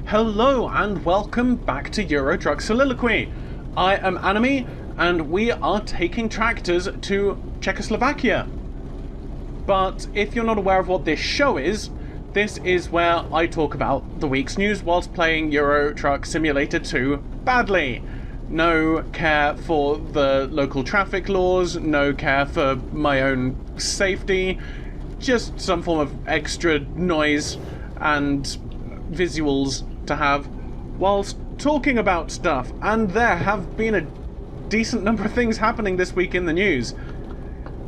Hello and welcome back to Euro Truck Soliloquy. I am Annemie and we are taking tractors to Czechoslovakia. But if you're not aware of what this show is, this is where I talk about the week's news whilst playing Euro Truck Simulator 2 badly. No care for the local traffic laws, no care for my own safety, just some form of extra noise and visuals to have whilst talking about stuff. And there have been a decent number of things happening this week in the news.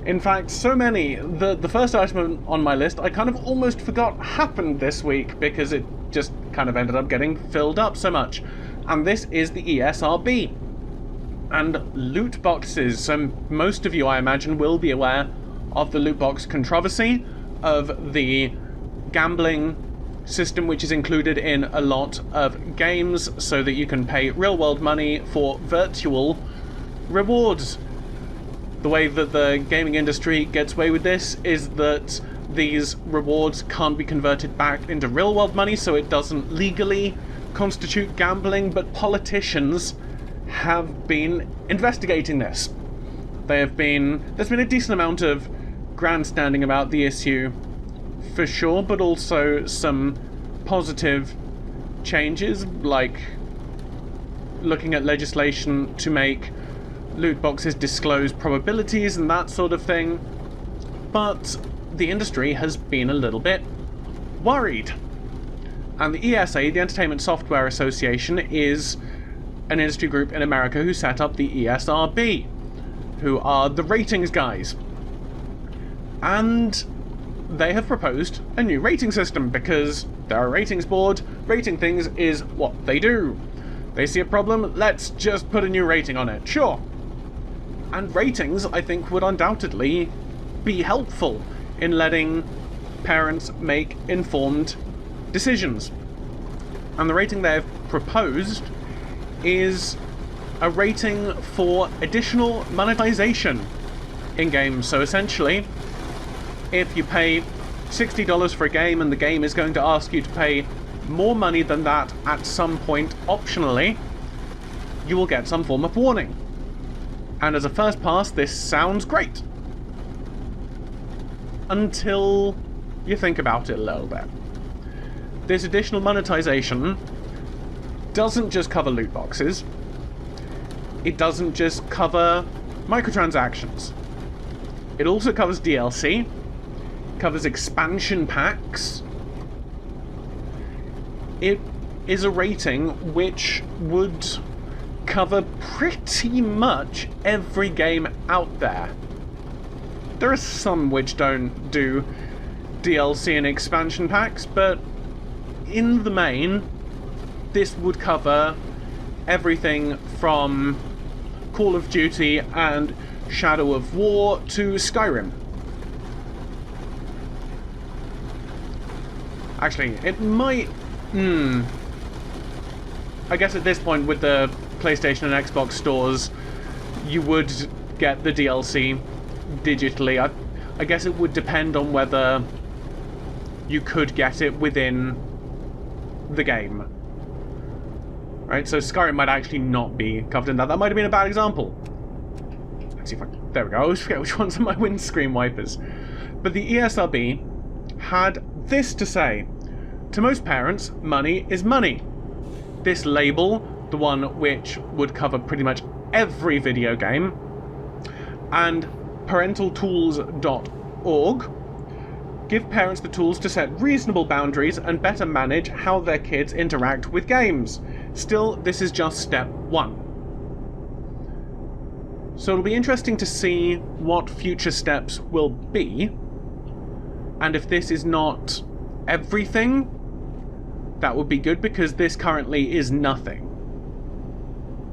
In fact, so many, the first item on my list I kind of almost forgot happened this week because it just kind of ended up getting filled up so much. And this is the ESRB. And loot boxes. So most of you, I imagine, will be aware of the loot box controversy, of the gambling system which is included in a lot of games so that you can pay real-world money for virtual rewards. The way that the gaming industry gets away with this is that these rewards can't be converted back into real-world money, so it doesn't legally constitute gambling, but politicians have been investigating this. There's been a decent amount of grandstanding about the issue for sure, but also some positive changes, like looking at legislation to make loot boxes disclose probabilities and that sort of thing. But the industry has been a little bit worried. And the ESA, the Entertainment Software Association, is an industry group in America who set up the ESRB, who are the ratings guys. And they have proposed a new rating system because they're a ratings board. Rating things is what they do. They see a problem, let's just put a new rating on it. Sure. And ratings, I think, would undoubtedly be helpful in letting parents make informed decisions. And the rating they've proposed is a rating for additional monetization in games. So essentially, if you pay $60 for a game and the game is going to ask you to pay more money than that at some point optionally, you will get some form of warning. And as a first pass, this sounds great. Until you think about it a little bit. This additional monetization doesn't just cover loot boxes. It doesn't just cover microtransactions. It also covers DLC, covers expansion packs. It is a rating which would cover pretty much every game out there. There are some which don't do DLC and expansion packs, but in the main, this would cover everything from Call of Duty and Shadow of War to Skyrim. Actually, it might... I guess at this point with the PlayStation and Xbox stores, you would get the DLC digitally. I guess it would depend on whether you could get it within the game. Right, so Skyrim might actually not be covered in that. That might have been a bad example. Let's see if I... There we go. I always forget which ones are my windscreen wipers. But the ESRB had this to say. To most parents, money is money. This label, the one which would cover pretty much every video game, and parentaltools.org give parents the tools to set reasonable boundaries and better manage how their kids interact with games. Still, this is just step one. So it'll be interesting to see what future steps will be, and if this is not everything, that would be good, because this currently is nothing.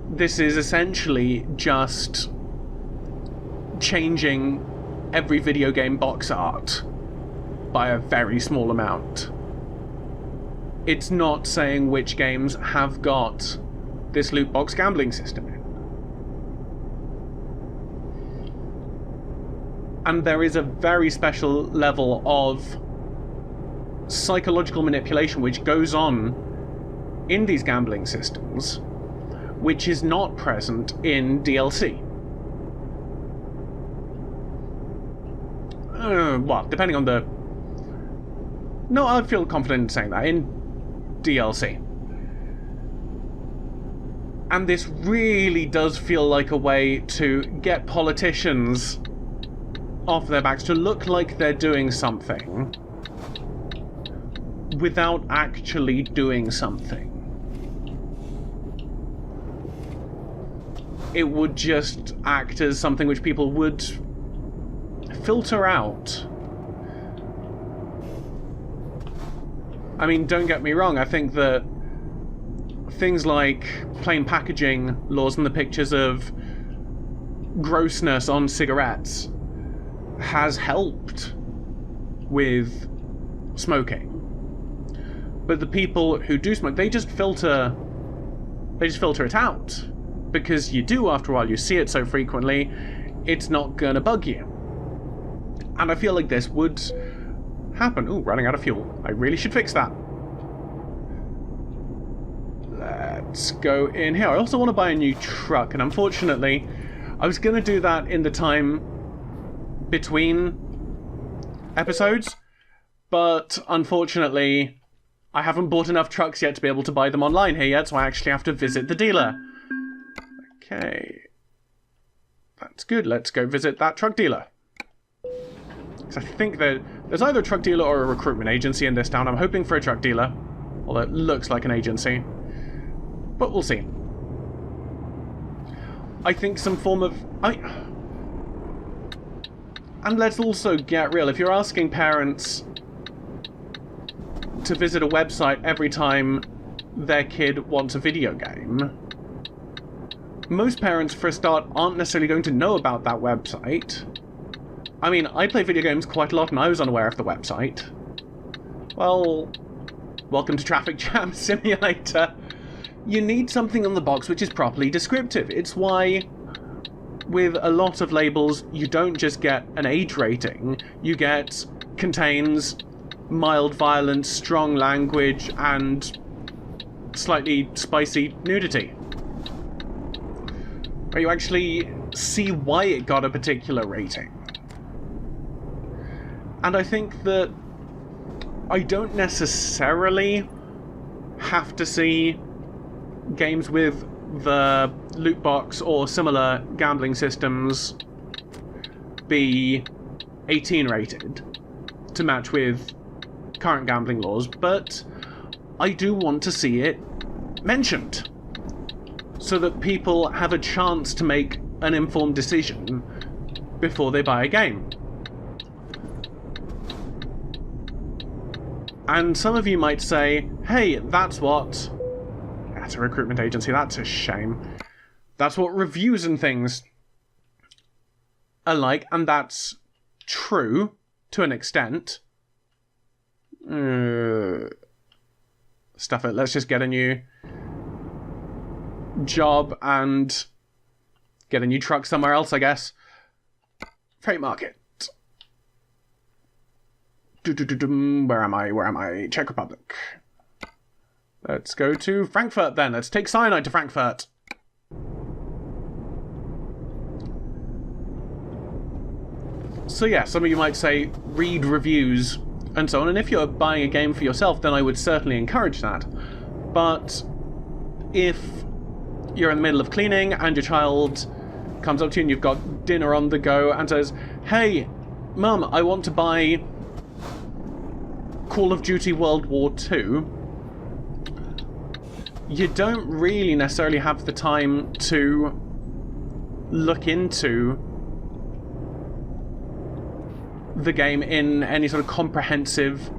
This is essentially just changing every video game box art by a very small amount. It's not saying which games have got this loot box gambling system in. And there is a very special level of psychological manipulation which goes on in these gambling systems which is not present in DLC. Well, depending on the... No, I feel confident in saying that. In DLC. And this really does feel like a way to get politicians off their backs, to look like they're doing something without actually doing something. It would just act as something which people would filter out. I mean, don't get me wrong, I think that things like plain packaging laws and the pictures of grossness on cigarettes has helped with smoking. But the people who do smoke, they just filter it out. Because you do, after a while, you see it so frequently, it's not gonna bug you. And I feel like this would happen. Ooh, running out of fuel. I really should fix that. Let's go in here. I also want to buy a new truck, and unfortunately, I was gonna do that in the time between episodes, but unfortunately, I haven't bought enough trucks yet to be able to buy them online here yet, so I actually have to visit the dealer. Okay. That's good. Let's go visit that truck dealer. Because I think that there's either a truck dealer or a recruitment agency in this town. I'm hoping for a truck dealer. Although it looks like an agency. But we'll see. I think some form of... And let's also get real. If you're asking parents to visit a website every time their kid wants a video game, most parents, for a start, aren't necessarily going to know about that website. I mean, I play video games quite a lot and I was unaware of the website. Well, welcome to Traffic Jam Simulator. You need something on the box which is properly descriptive. It's why, with a lot of labels, you don't just get an age rating. You get contains mild violence, strong language, and slightly spicy nudity. Where you actually see why it got a particular rating. And I think that I don't necessarily have to see games with the loot box or similar gambling systems be 18 rated to match with current gambling laws, but I do want to see it mentioned so that people have a chance to make an informed decision before they buy a game. And some of you might say, hey, that's what... That's a recruitment agency, that's a shame. That's what reviews and things are like, and that's true to an extent. Stuff it, let's just get a new job and get a new truck somewhere else, I guess. Freight market. Where am I? Czech Republic. Let's go to Frankfurt then. Let's take cyanide to Frankfurt. So yeah, some of you might say, read reviews and so on, and if you're buying a game for yourself, then I would certainly encourage that. But if you're in the middle of cleaning and your child comes up to you and you've got dinner on the go and says, hey, Mum, I want to buy Call of Duty World War II, you don't really necessarily have the time to look into the game in any sort of comprehensive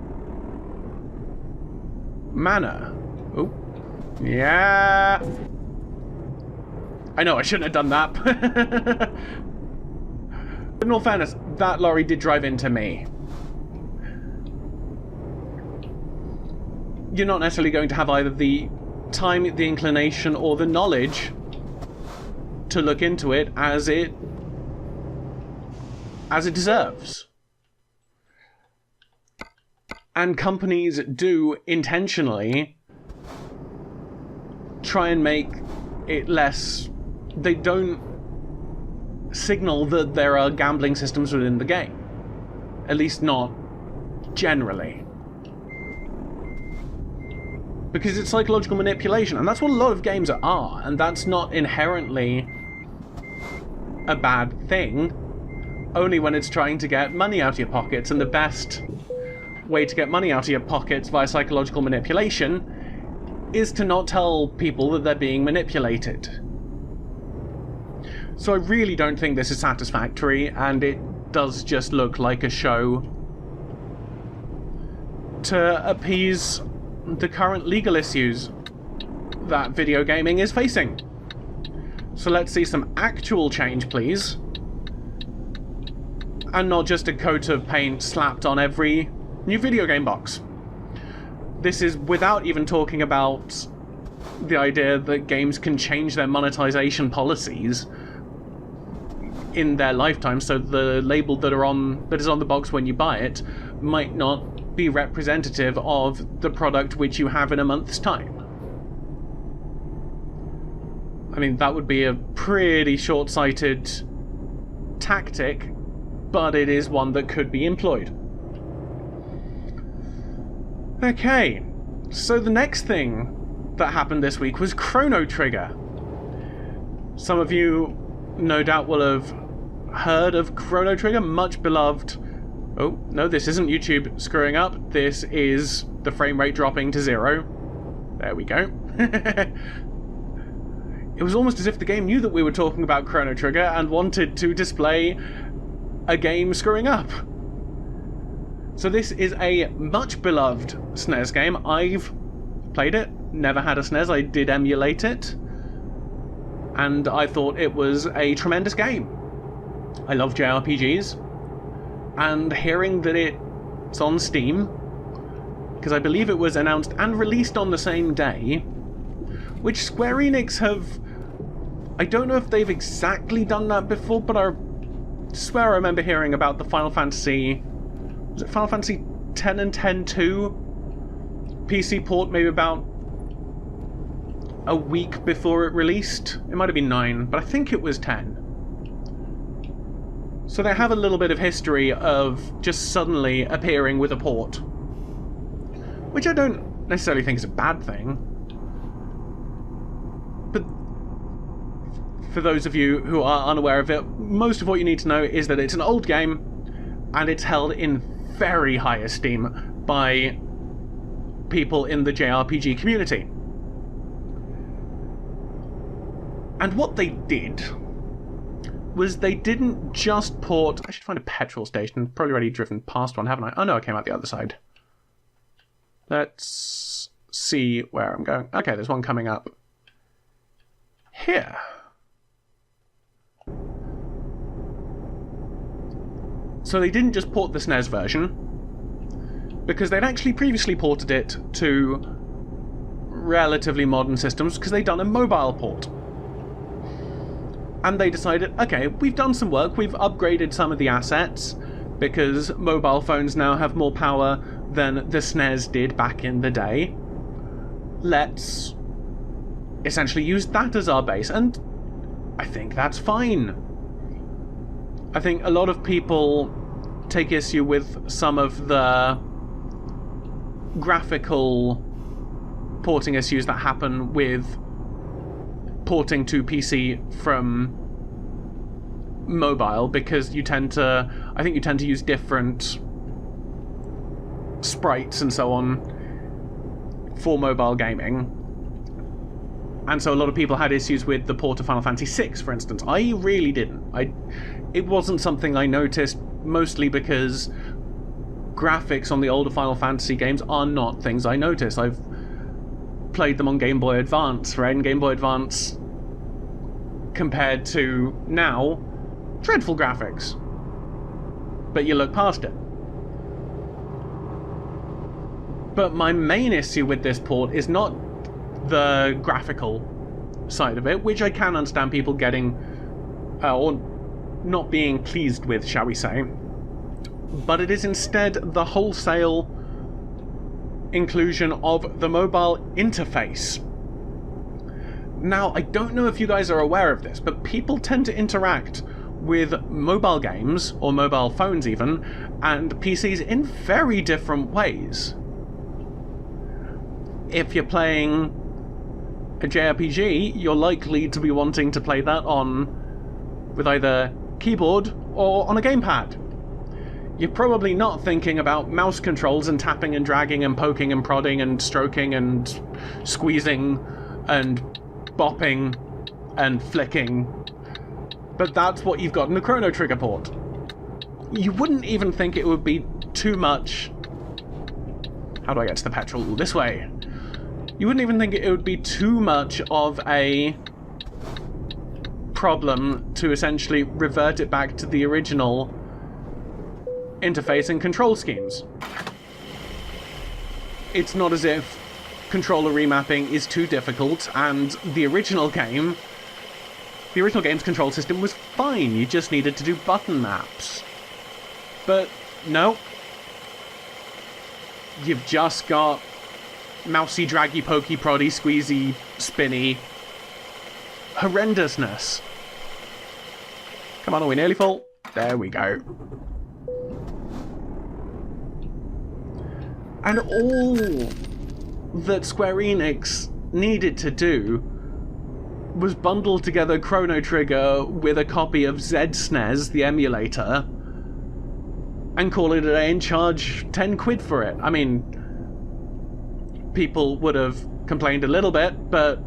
manner. Oh, yeah. I know, I shouldn't have done that. But in all fairness, that lorry did drive into me. You're not necessarily going to have either the time, the inclination, or the knowledge to look into it as it deserves. And companies do intentionally try and make it less... They don't signal that there are gambling systems within the game. At least not generally. Because it's psychological manipulation, and that's what a lot of games are, and that's not inherently a bad thing, only when it's trying to get money out of your pockets, and the best way to get money out of your pockets via psychological manipulation is to not tell people that they're being manipulated. So I really don't think this is satisfactory, and it does just look like a show to appease the current legal issues that video gaming is facing. So let's see some actual change, please. And not just a coat of paint slapped on every new video game box. This is without even talking about the idea that games can change their monetization policies in their lifetime, so the label that is on the box when you buy it might not be representative of the product which you have in a month's time. I mean, that would be a pretty short-sighted tactic, but it is one that could be employed. Okay, so the next thing that happened this week was Chrono Trigger. Some of you no doubt will have heard of Chrono Trigger, much beloved. Oh, no, this isn't YouTube screwing up. This is the frame rate dropping to 0. There we go. It was almost as if the game knew that we were talking about Chrono Trigger and wanted to display a game screwing up. So this is a much beloved SNES game. I've played it, never had a SNES, I did emulate it, and I thought it was a tremendous game. I love JRPGs, and hearing that it's on Steam, because I believe it was announced and released on the same day, which Square Enix have... I don't know if they've exactly done that before, but I swear I remember hearing about the Final Fantasy... Was it Final Fantasy X and X-2 PC port maybe about a week before it released? It might have been 9, but I think it was 10. So they have a little bit of history of just suddenly appearing with a port. Which I don't necessarily think is a bad thing. But for those of you who are unaware of it, most of what you need to know is that it's an old game, and it's held in very high esteem by people in the JRPG community. And what they did was they didn't just port... I should find a petrol station. Probably already driven past one, haven't I? Oh no, I came out the other side. Let's see where I'm going. Okay, there's one coming up here. So they didn't just port the SNES version, because they'd actually previously ported it to relatively modern systems, because they'd done a mobile port. And they decided, okay, we've done some work, we've upgraded some of the assets, because mobile phones now have more power than the SNES did back in the day. Let's essentially use that as our base, and I think that's fine. I think a lot of people take issue with some of the graphical porting issues that happen with porting to PC from mobile, because you tend to, I think you tend to use different sprites and so on for mobile gaming. And so a lot of people had issues with the port of Final Fantasy VI, for instance. I really didn't. It wasn't something I noticed, mostly because graphics on the older Final Fantasy games are not things I notice. I've played them on Game Boy Advance, right? And Game Boy Advance, compared to now, dreadful graphics. But you look past it. But my main issue with this port is not the graphical side of it, which I can understand people getting, or not being pleased with, shall we say. But it is instead the wholesale inclusion of the mobile interface. Now, I don't know if you guys are aware of this, but people tend to interact with mobile games, or mobile phones even, and PCs in very different ways. If you're playing a JRPG, you're likely to be wanting to play that with either keyboard or on a gamepad. You're probably not thinking about mouse controls and tapping and dragging and poking and prodding and stroking and squeezing and bopping and flicking. But that's what you've got in the Chrono Trigger port. You wouldn't even think it would be too much... How do I get to the petrol? This way. You wouldn't even think it would be too much of a problem to essentially revert it back to the original interface and control schemes. It's not as if controller remapping is too difficult, and the original game's control system was fine, you just needed to do button maps. But no. You've just got mousey, draggy, pokey, proddy, squeezy, spinny horrendousness. Come on, are we nearly full? There we go. And all that Square Enix needed to do was bundle together Chrono Trigger with a copy of ZSNES, the emulator, and call it a day and charge 10 quid for it. I mean, people would have complained a little bit, but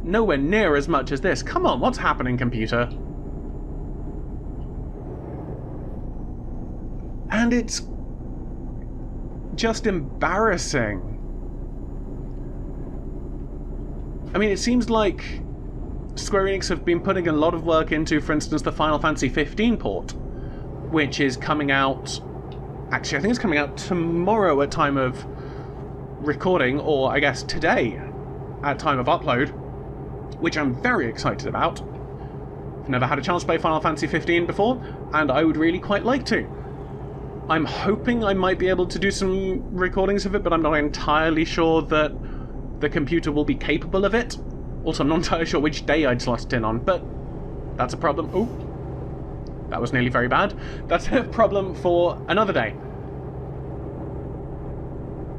nowhere near as much as this. Come on, what's happening, computer? And it's just embarrassing. I mean, it seems like Square Enix have been putting a lot of work into, for instance, the Final Fantasy 15 port, which is coming out... Actually, I think it's coming out tomorrow at time of recording, or I guess today at time of upload, which I'm very excited about. I've never had a chance to play Final Fantasy 15 before, and I would really quite like to. I'm hoping I might be able to do some recordings of it, but I'm not entirely sure that the computer will be capable of it. Also, I'm not entirely sure which day I'd slot it in on, but that's a problem. Oh, that was nearly very bad. That's a problem for another day.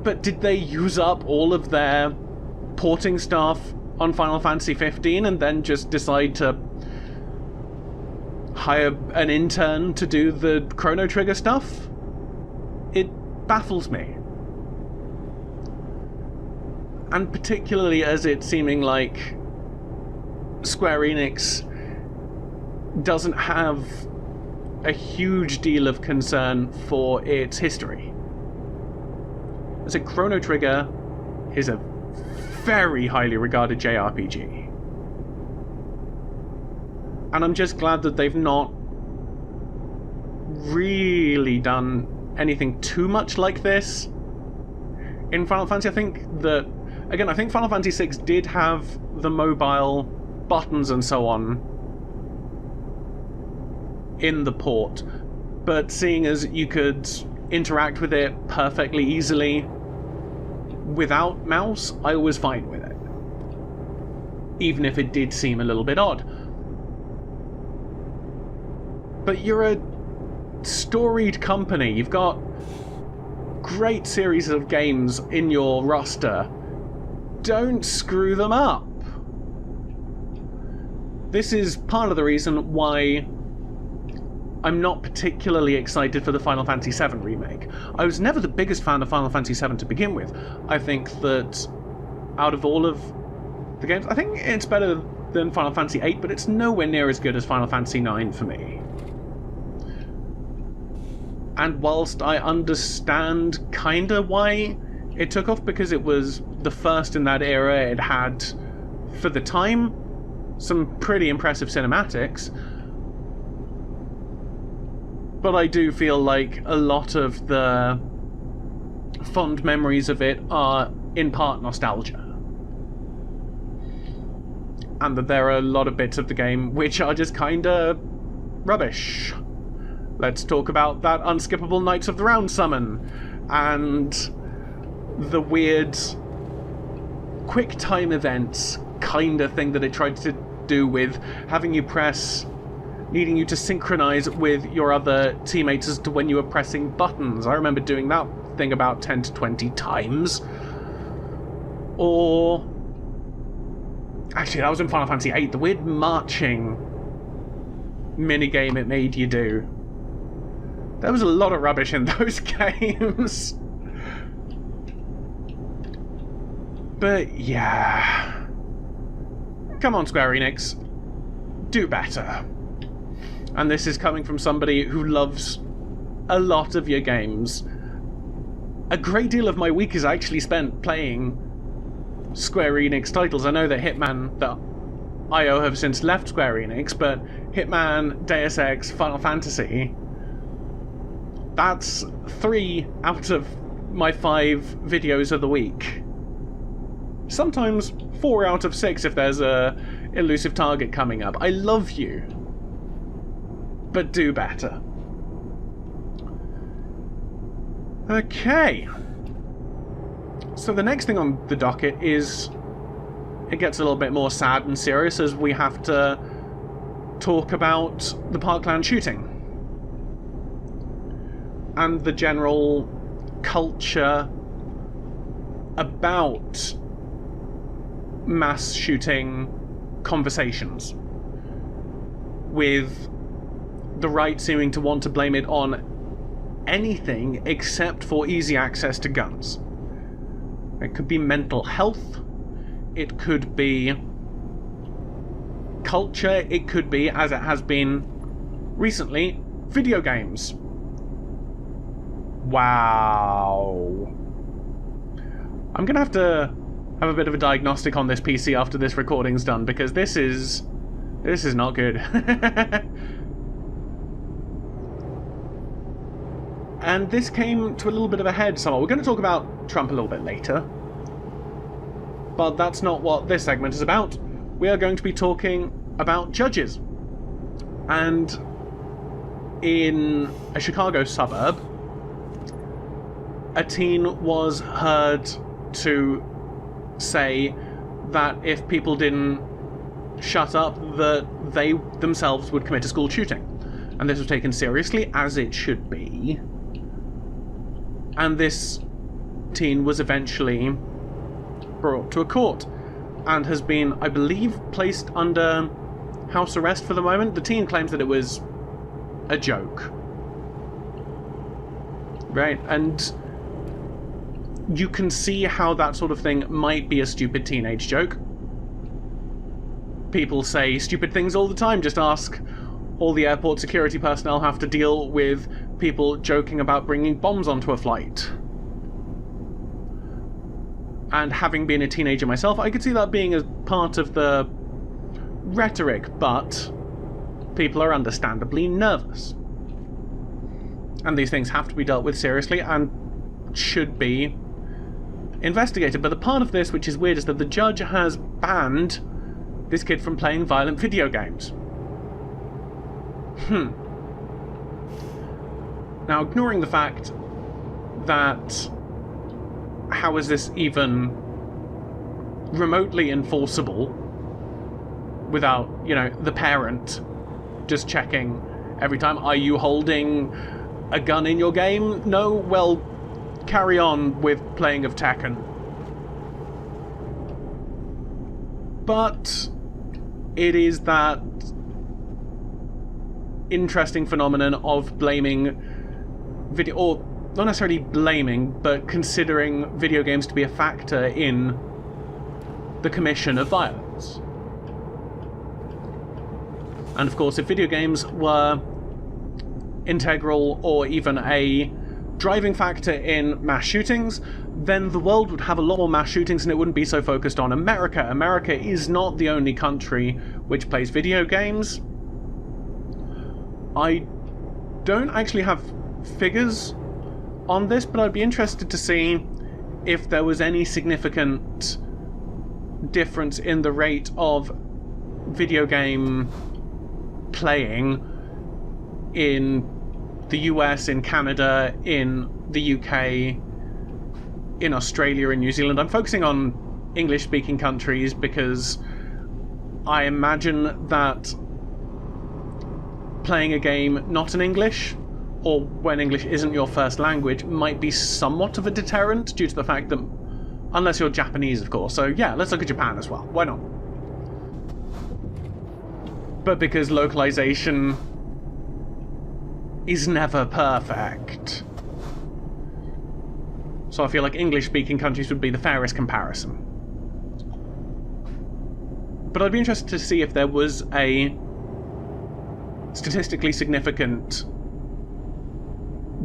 But did they use up all of their porting stuff on Final Fantasy 15 and then just decide to hire an intern to do the Chrono Trigger stuff? It baffles me. And particularly as it's seeming like Square Enix doesn't have a huge deal of concern for its history. As a Chrono Trigger is a very highly regarded JRPG. And I'm just glad that they've not really done anything too much like this in Final Fantasy. I think that, again, I think Final Fantasy VI did have the mobile buttons and so on in the port, but seeing as you could interact with it perfectly easily without mouse, I was fine with it, even if it did seem a little bit odd. But you're a storied company, you've got great series of games in your roster. Don't screw them up. This is part of the reason why I'm not particularly excited for the Final Fantasy VII remake. I was never the biggest fan of Final Fantasy VII to begin with. I think that out of all of the games, I think it's better than Final Fantasy VIII, but it's nowhere near as good as Final Fantasy IX for me. And whilst I understand kinda why it took off, because it was the first in that era, it had, for the time, some pretty impressive cinematics, but I do feel like a lot of the fond memories of it are in part nostalgia. And that there are a lot of bits of the game which are just kinda rubbish. Let's talk about that unskippable Knights of the Round summon, and the weird quick time events kind of thing that it tried to do with having you press, needing you to synchronize with your other teammates as to when you were pressing buttons. I remember doing that thing about 10 to 20 times. Or actually, that was in Final Fantasy VIII, the weird marching minigame it made you do. There was a lot of rubbish in those games. But yeah. Come on, Square Enix. Do better. And this is coming from somebody who loves a lot of your games. A great deal of my week is actually spent playing Square Enix titles. I know that Hitman, that IO have since left Square Enix, but Hitman, Deus Ex, Final Fantasy, that's 3 out of my 5 videos of the week. Sometimes 4 out of 6 if there's a elusive target coming up. I love you, but do better. Okay. So the next thing on the docket is, it gets a little bit more sad and serious as we have to talk about the Parkland shooting and the general culture about mass shooting conversations, with the right seeming to want to blame it on anything except for easy access to guns. It could be mental health, it could be culture, it could be, as it has been recently, video games. Wow. I'm gonna have to have a bit of a diagnostic on this PC after this recording's done, because this is not good. And this came to a little bit of a head somewhat. We're going to talk about Trump a little bit later, but that's not what this segment is about. We are going to be talking about judges. And in a Chicago suburb, a teen was heard to say that if people didn't shut up, that they themselves would commit a school shooting. And this was taken seriously, as it should be. And this teen was eventually brought to a court and has been, I believe, placed under house arrest for the moment. The teen claims that it was a joke. Right? And you can see how that sort of thing might be a stupid teenage joke. People say stupid things all the time. Just ask all the airport security personnel have to deal with people joking about bringing bombs onto a flight. And having been a teenager myself, I could see that being a part of the rhetoric, but people are understandably nervous. And these things have to be dealt with seriously and should be investigated. But the part of this which is weird is that the judge has banned this kid from playing violent video games. Now, ignoring the fact that how is this even remotely enforceable without, you know, the parent just checking every time, are you holding a gun in your game? No? Well, carry on with playing of Tekken. But it is that interesting phenomenon of blaming video, or not necessarily blaming, but considering video games to be a factor in the commission of violence. And of course, if video games were integral or even a driving factor in mass shootings, then the world would have a lot more mass shootings and it wouldn't be so focused on America. America is not the only country which plays video games. I don't actually have figures on this, but I'd be interested to see if there was any significant difference in the rate of video game playing in the US, in Canada, in the UK, in Australia and New Zealand. I'm focusing on English-speaking countries because I imagine that playing a game not in English, or when English isn't your first language, might be somewhat of a deterrent due to the fact that, unless you're Japanese, of course. So yeah, let's look at Japan as well. Why not? But because localization is never perfect, so I feel like English-speaking countries would be the fairest comparison. But I'd be interested to see if there was a statistically significant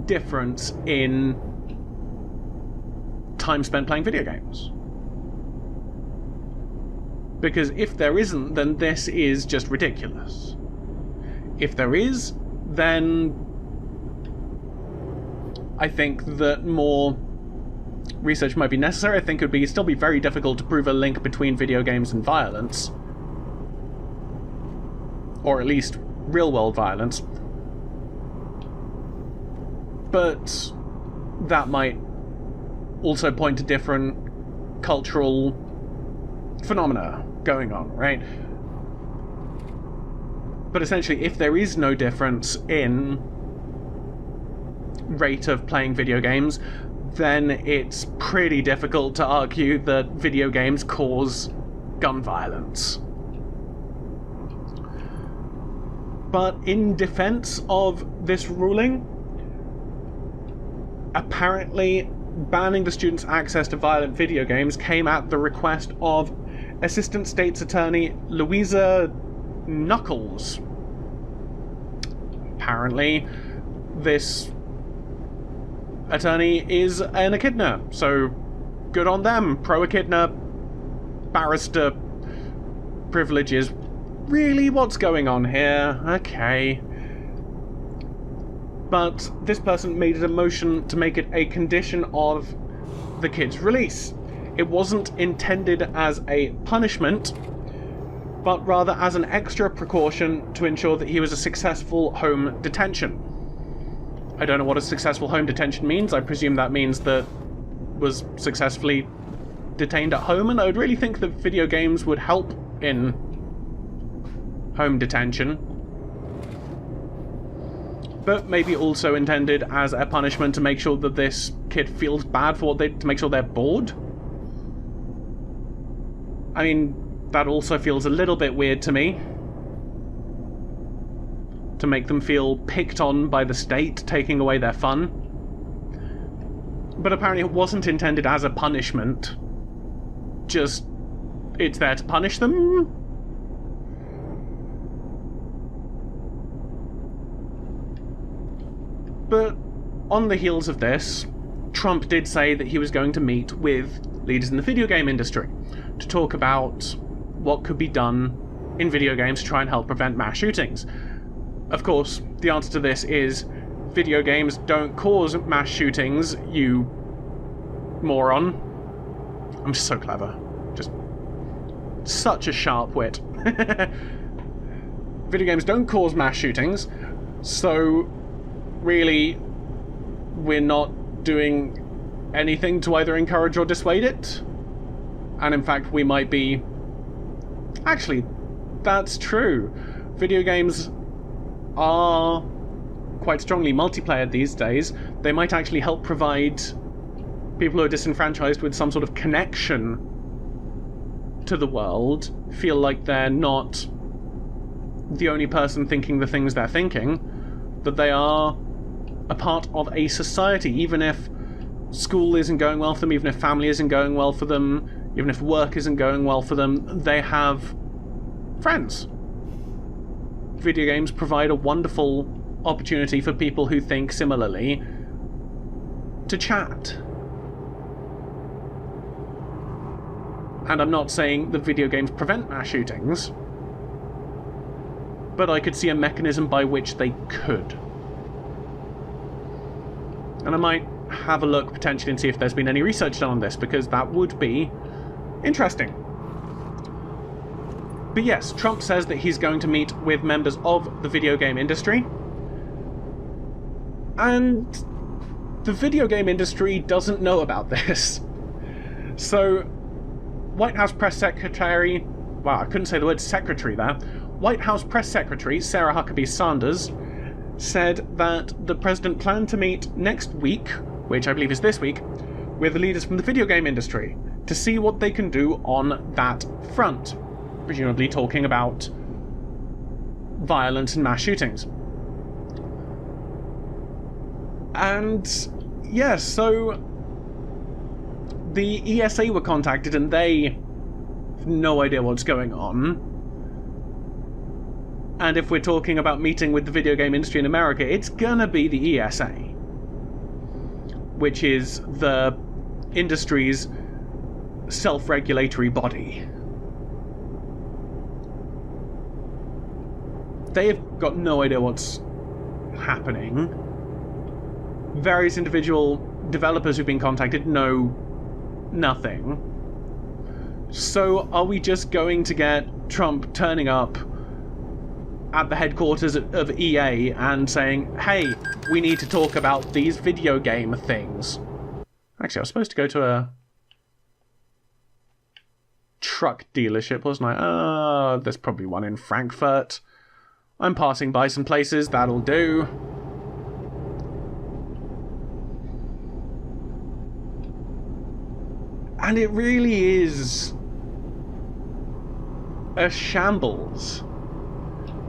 difference in time spent playing video games. Because if there isn't, then this is just ridiculous. If there is, then I think that more research might be necessary. I think it would still be very difficult to prove a link between video games and violence. Or at least real-world violence. But that might also point to different cultural phenomena going on, right? But essentially, if there is no difference in rate of playing video games, then it's pretty difficult to argue that video games cause gun violence. But in defense of this ruling, apparently banning the students' access to violent video games came at the request of Assistant State's Attorney Louisa Knuckles. Apparently, this attorney is an echidna, so good on them. Pro-echidna, barrister privileges. Really, what's going on here? Okay. But this person made it a motion to make it a condition of the kid's release. It wasn't intended as a punishment, but rather as an extra precaution to ensure that he was a successful home detention. I don't know what a successful home detention means. I presume that means that was successfully detained at home, and I would really think that video games would help in home detention. But maybe also intended as a punishment to make sure that this kid feels bad for to make sure they're bored. I mean, that also feels a little bit weird to me. To make them feel picked on by the state, taking away their fun. But apparently it wasn't intended as a punishment. Just, it's there to punish them? But on the heels of this, Trump did say that he was going to meet with leaders in the video game industry to talk about what could be done in video games to try and help prevent mass shootings. Of course, the answer to this is video games don't cause mass shootings, you moron. I'm just so clever. Just such a sharp wit. Video games don't cause mass shootings, so really, we're not doing anything to either encourage or dissuade it. And in fact, we might be... Actually, that's true. Video games are quite strongly multiplayer these days. They might actually help provide people who are disenfranchised with some sort of connection to the world, feel like they're not the only person thinking the things they're thinking, that they are a part of a society, even if school isn't going well for them, even if family isn't going well for them, even if work isn't going well for them, they have friends. Video games provide a wonderful opportunity for people who think similarly to chat. And I'm not saying that video games prevent mass shootings, but I could see a mechanism by which they could. And I might have a look potentially and see if there's been any research done on this, because that would be interesting. But yes, Trump says that he's going to meet with members of the video game industry. And the video game industry doesn't know about this. So, White House Press Secretary wow, I couldn't say the word secretary there. White House Press Secretary Sarah Huckabee Sanders said that the president planned to meet next week, which I believe is this week, with the leaders from the video game industry to see what they can do on that front, presumably talking about violence and mass shootings. And yes, so the ESA were contacted and they have no idea what's going on. And if we're talking about meeting with the video game industry in America, it's gonna be the ESA, which is the industry's self-regulatory body. They have got no idea what's happening. Various individual developers who've been contacted know nothing. So are we just going to get Trump turning up at the headquarters of EA and saying, hey, we need to talk about these video game things? Actually, I was supposed to go to a truck dealership, wasn't I? There's probably one in Frankfurt. I'm passing by some places, that'll do. And it really is a shambles.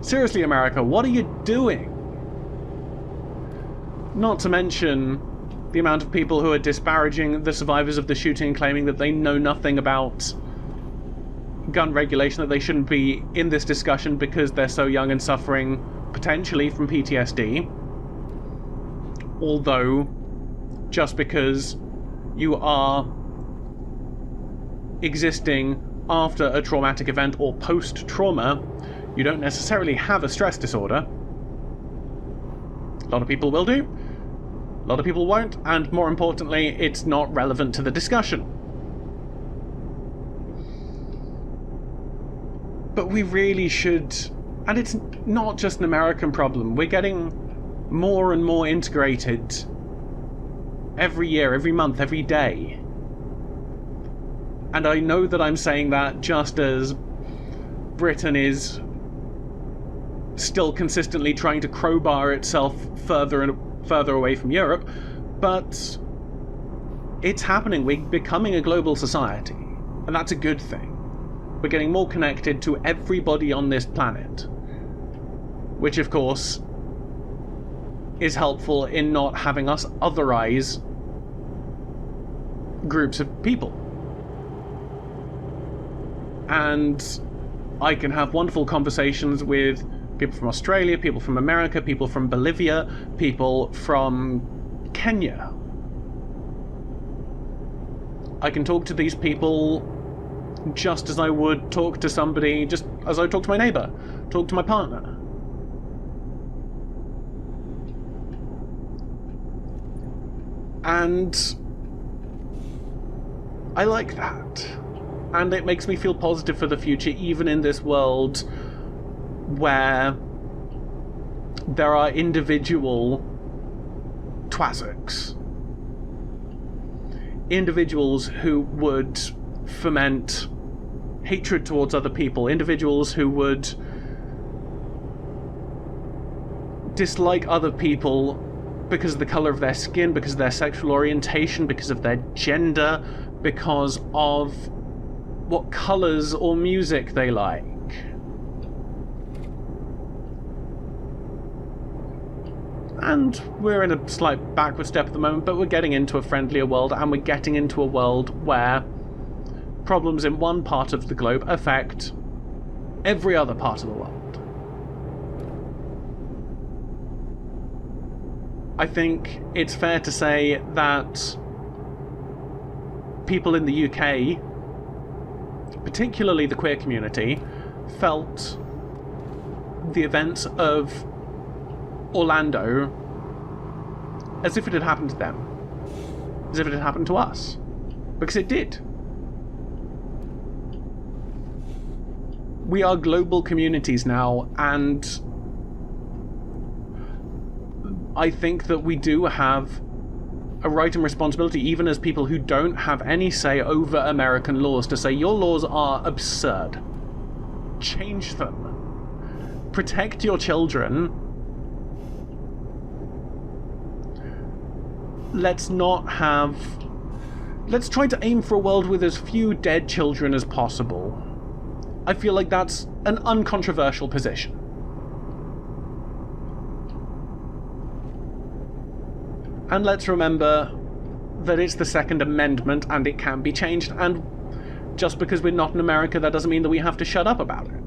Seriously, America, what are you doing? Not to mention the amount of people who are disparaging the survivors of the shooting, claiming that they know nothing about gun regulation, that they shouldn't be in this discussion because they're so young and suffering potentially from PTSD. Although, just because you are existing after a traumatic event or post-trauma, you don't necessarily have a stress disorder. A lot of people will do, a lot of people won't, and more importantly, it's not relevant to the discussion. But we really should, and it's not just an American problem, we're getting more and more integrated every year, every month, every day. And I know that I'm saying that just as Britain is still consistently trying to crowbar itself further and further away from Europe, but it's happening. We're becoming a global society, and that's a good thing. We're getting more connected to everybody on this planet, which of course is helpful in not having us otherize groups of people. And I can have wonderful conversations with people from Australia, people from America, people from Bolivia, people from Kenya. I can talk to these people just as I would talk to somebody, just as I would talk to my neighbour, talk to my partner. And I like that. And it makes me feel positive for the future, even in this world where there are individual twazzocks. Individuals who would foment hatred towards other people. Individuals who would dislike other people because of the colour of their skin, because of their sexual orientation, because of their gender, because of what colours or music they like. And we're in a slight backward step at the moment, but we're getting into a friendlier world, and we're getting into a world where problems in one part of the globe affect every other part of the world. I think it's fair to say that people in the UK, particularly the queer community, felt the events of Orlando as if it had happened to them, as if it had happened to us, because it did. We are global communities now, and I think that we do have a right and responsibility, even as people who don't have any say over American laws, to say your laws are absurd. change them. Protect your children. Let's try to aim for a world with as few dead children as possible. I feel like that's an uncontroversial position. And let's remember that it's the Second Amendment and it can be changed, and just because we're not in America, that doesn't mean that we have to shut up about it.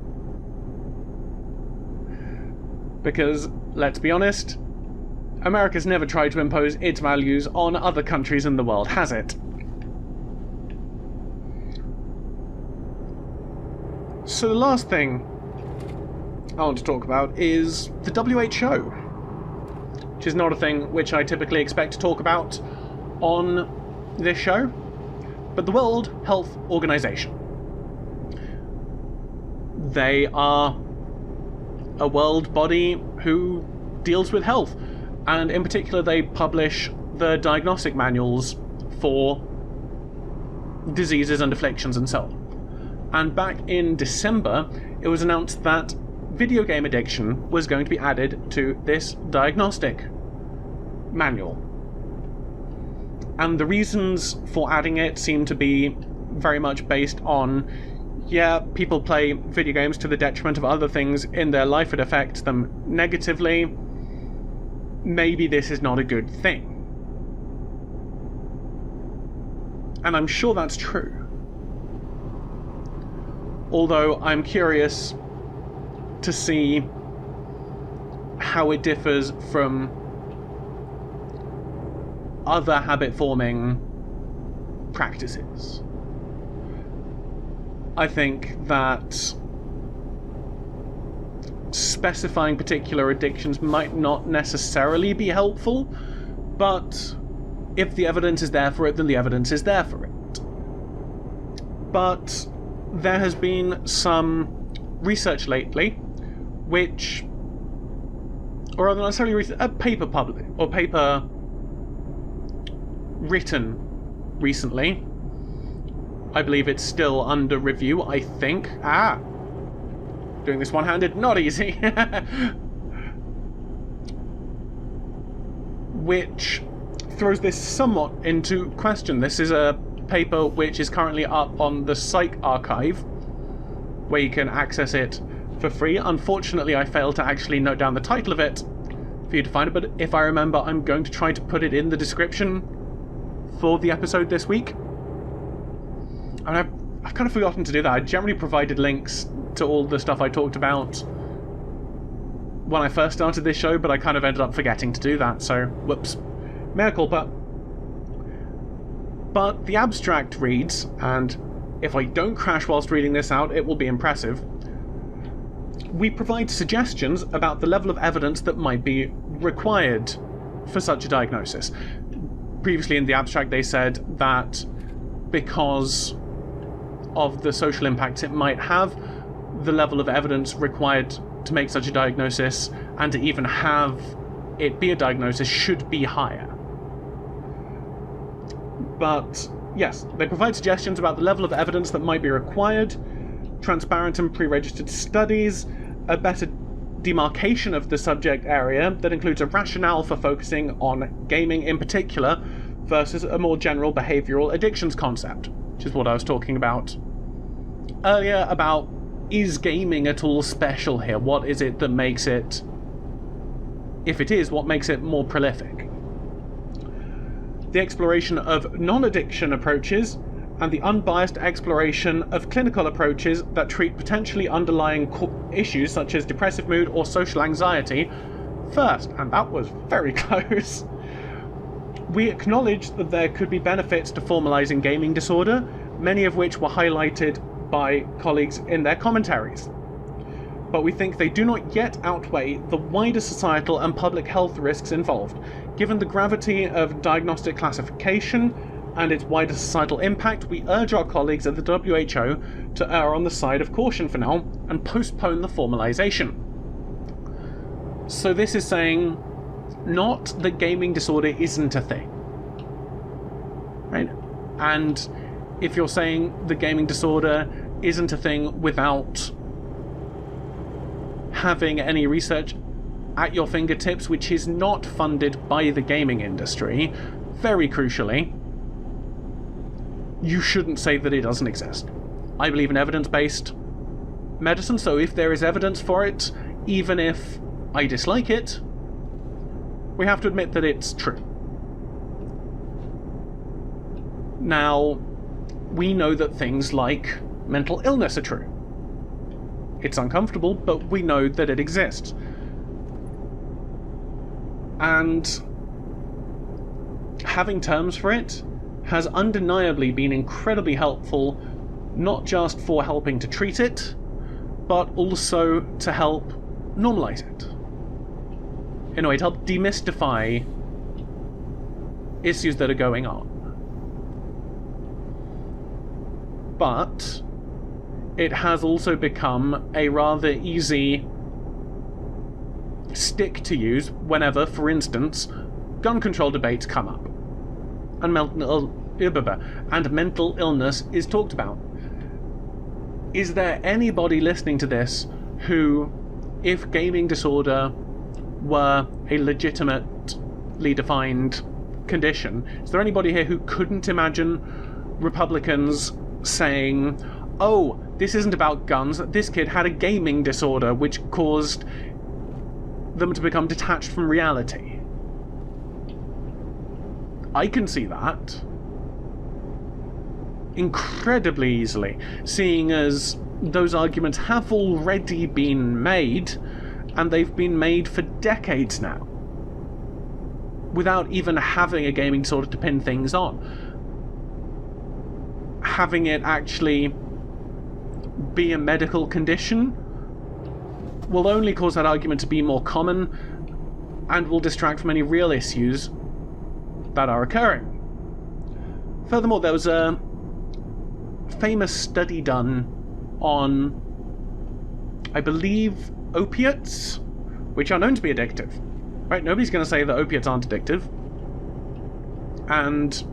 Because, let's be honest, America's never tried to impose its values on other countries in the world, has it? So the last thing I want to talk about is the WHO, which is not a thing which I typically expect to talk about on this show, but the World Health Organization. They are a world body who deals with health, and in particular they publish the diagnostic manuals for diseases and afflictions and so on. And back in December, it was announced that video game addiction was going to be added to this diagnostic manual. And the reasons for adding it seem to be very much based on, yeah, people play video games to the detriment of other things in their life, it affects them negatively. Maybe this is not a good thing. And I'm sure that's true. Although I'm curious to see how it differs from other habit-forming practices. I think that specifying particular addictions might not necessarily be helpful, but if the evidence is there for it, then the evidence is there for it. But there has been some research lately, which, or rather not necessarily a paper published, or paper written recently. I believe it's still under review, I think. Doing this one-handed, not easy. Which throws this somewhat into question. This is a paper which is currently up on the Psych Archive, where you can access it for free. Unfortunately, I failed to actually note down the title of it for you to find it, but if I remember, I'm going to try to put it in the description for the episode this week. And I've kind of forgotten to do that. I generally provided links to all the stuff I talked about when I first started this show, but I kind of ended up forgetting to do that, so whoops. Mea culpa. But the abstract reads, and if I don't crash whilst reading this out, it will be impressive. We provide suggestions about the level of evidence that might be required for such a diagnosis. Previously in the abstract they said that because of the social impacts it might have, the level of evidence required to make such a diagnosis and to even have it be a diagnosis should be higher. But yes, they provide suggestions about the level of evidence that might be required, transparent and pre-registered studies, a better demarcation of the subject area that includes a rationale for focusing on gaming in particular versus a more general behavioural addictions concept, which is what I was talking about earlier about, is gaming at all special here? What is it that makes it, if it is, what makes it more prolific? The exploration of non-addiction approaches and the unbiased exploration of clinical approaches that treat potentially underlying issues such as depressive mood or social anxiety first, and that was very close. We acknowledge that there could be benefits to formalising gaming disorder, many of which were highlighted by colleagues in their commentaries. But we think they do not yet outweigh the wider societal and public health risks involved. Given the gravity of diagnostic classification and its wider societal impact, we urge our colleagues at the WHO to err on the side of caution for now and postpone the formalisation. So this is saying not that gaming disorder isn't a thing, right? And if you're saying the gaming disorder isn't a thing without having any research at your fingertips which is not funded by the gaming industry, very crucially, you shouldn't say that it doesn't exist. I believe in evidence-based medicine, so if there is evidence for it, even if I dislike it, we have to admit that it's true. Now, we know that things like mental illness are true. It's uncomfortable, but we know that it exists. And having terms for it has undeniably been incredibly helpful, not just for helping to treat it, but also to help normalize it. In a way, to help demystify issues that are going on. But it has also become a rather easy stick to use whenever, for instance, gun control debates come up and mental illness is talked about. Is there anybody listening to this who, if gaming disorder were a legitimately defined condition, is there anybody here who couldn't imagine Republicans saying, oh, this isn't about guns, this kid had a gaming disorder which caused them to become detached from reality? I can see that incredibly easily, seeing as those arguments have already been made, and they've been made for decades now, without even having a gaming disorder to pin things on. Having it actually be a medical condition will only cause that argument to be more common and will distract from any real issues that are occurring. Furthermore, there was a famous study done on, I believe, opiates, which are known to be addictive. Right? Nobody's going to say that opiates aren't addictive. And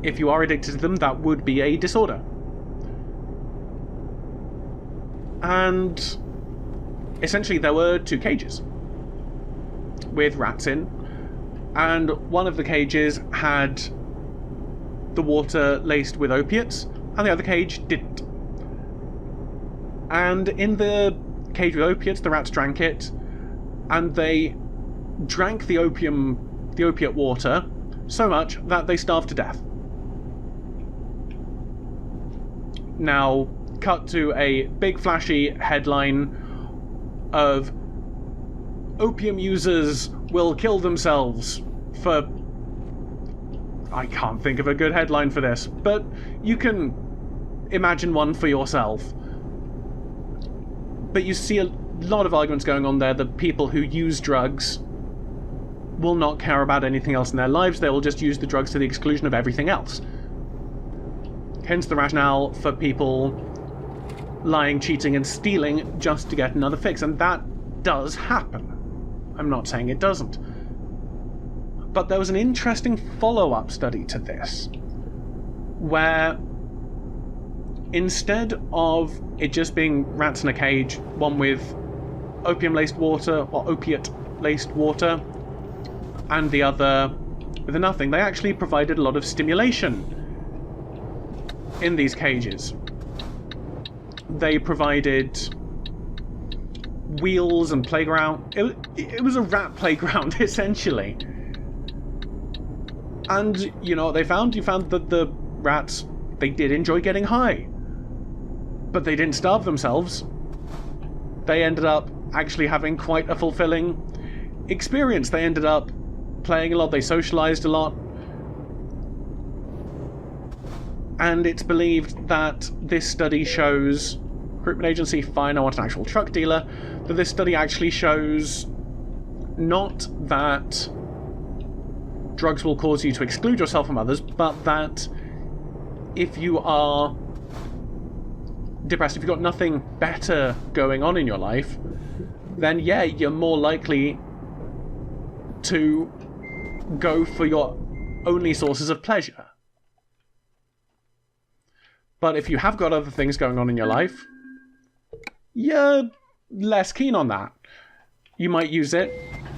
if you are addicted to them, that would be a disorder. And essentially there were 2 cages with rats in, and one of the cages had the water laced with opiates, and the other cage didn't. And in the cage with opiates, the rats drank it, and they drank the opiate water so much that they starved to death. Now, cut to a big flashy headline of opium users will kill themselves for... I can't think of a good headline for this, but you can imagine one for yourself. But you see a lot of arguments going on there that people who use drugs will not care about anything else in their lives, they will just use the drugs to the exclusion of everything else. Hence the rationale for people lying, cheating, and stealing just to get another fix, and that does happen. I'm not saying it doesn't. But there was an interesting follow-up study to this, where instead of it just being rats in a cage, one with opium-laced water, or opiate-laced water, and the other with nothing, they actually provided a lot of stimulation in these cages. They provided wheels and playground. It was a rat playground, essentially. And you know what they found? You found that the rats, they did enjoy getting high. But they didn't starve themselves. They ended up actually having quite a fulfilling experience. They ended up playing a lot, they socialized a lot. And it's believed that this study shows, recruitment agency, fine, I want an actual truck dealer, that this study actually shows not that drugs will cause you to exclude yourself from others, but that if you are depressed, if you've got nothing better going on in your life, then yeah, you're more likely to go for your only sources of pleasure. But if you have got other things going on in your life, you're less keen on that. You might use it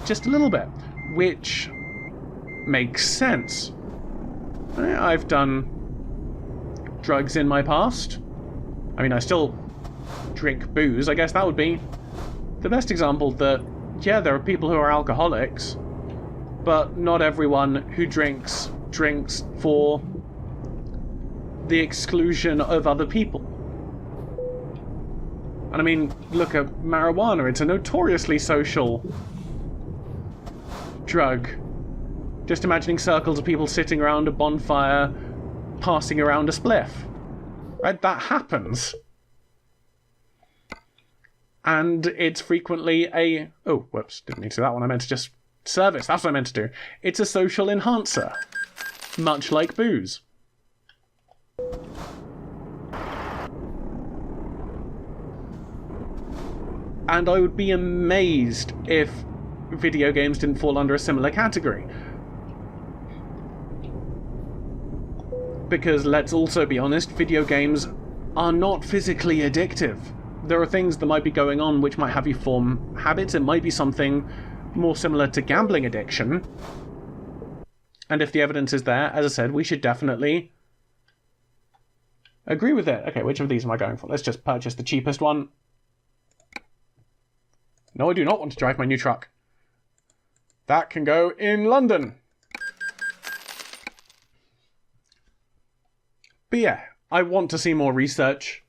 just a little bit, which makes sense. I've done drugs in my past. I mean, I still drink booze. I guess that would be the best example that, yeah, there are people who are alcoholics, but not everyone who drinks for the exclusion of other people. And I mean, look at marijuana. It's a notoriously social drug. Just imagining circles of people sitting around a bonfire, passing around a spliff. Right? That happens. And it's frequently a... Oh, whoops, didn't mean to do that one. I meant to just... Service, that's what I meant to do. It's a social enhancer. Much like booze. And I would be amazed if video games didn't fall under a similar category. Because, let's also be honest, video games are not physically addictive. There are things that might be going on which might have you form habits. It might be something more similar to gambling addiction. And if the evidence is there, as I said, we should definitely agree with it. Okay, which of these am I going for? Let's just purchase the cheapest one. No, I do not want to drive my new truck. That can go in London. But yeah, I want to see more research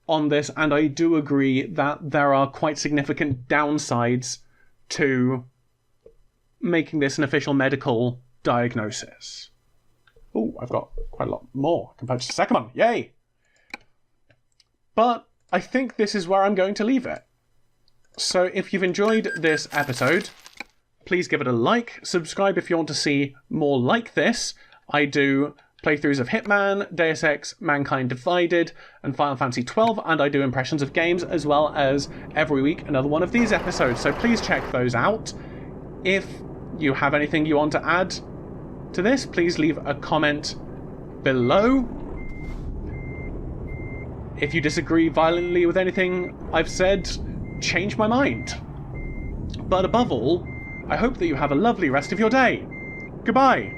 on this, and I do agree that there are quite significant downsides to making this an official medical diagnosis. Oh, I've got quite a lot more. I can purchase a second one. Yay! But I think this is where I'm going to leave it. So if you've enjoyed this episode, please give it a like. Subscribe if you want to see more like this. I do playthroughs of Hitman, Deus Ex, Mankind Divided, and Final Fantasy XII, and I do impressions of games, as well as every week another one of these episodes, so please check those out. If you have anything you want to add to this, please leave a comment below. If you disagree violently with anything I've said, change my mind. But above all, I hope that you have a lovely rest of your day. Goodbye!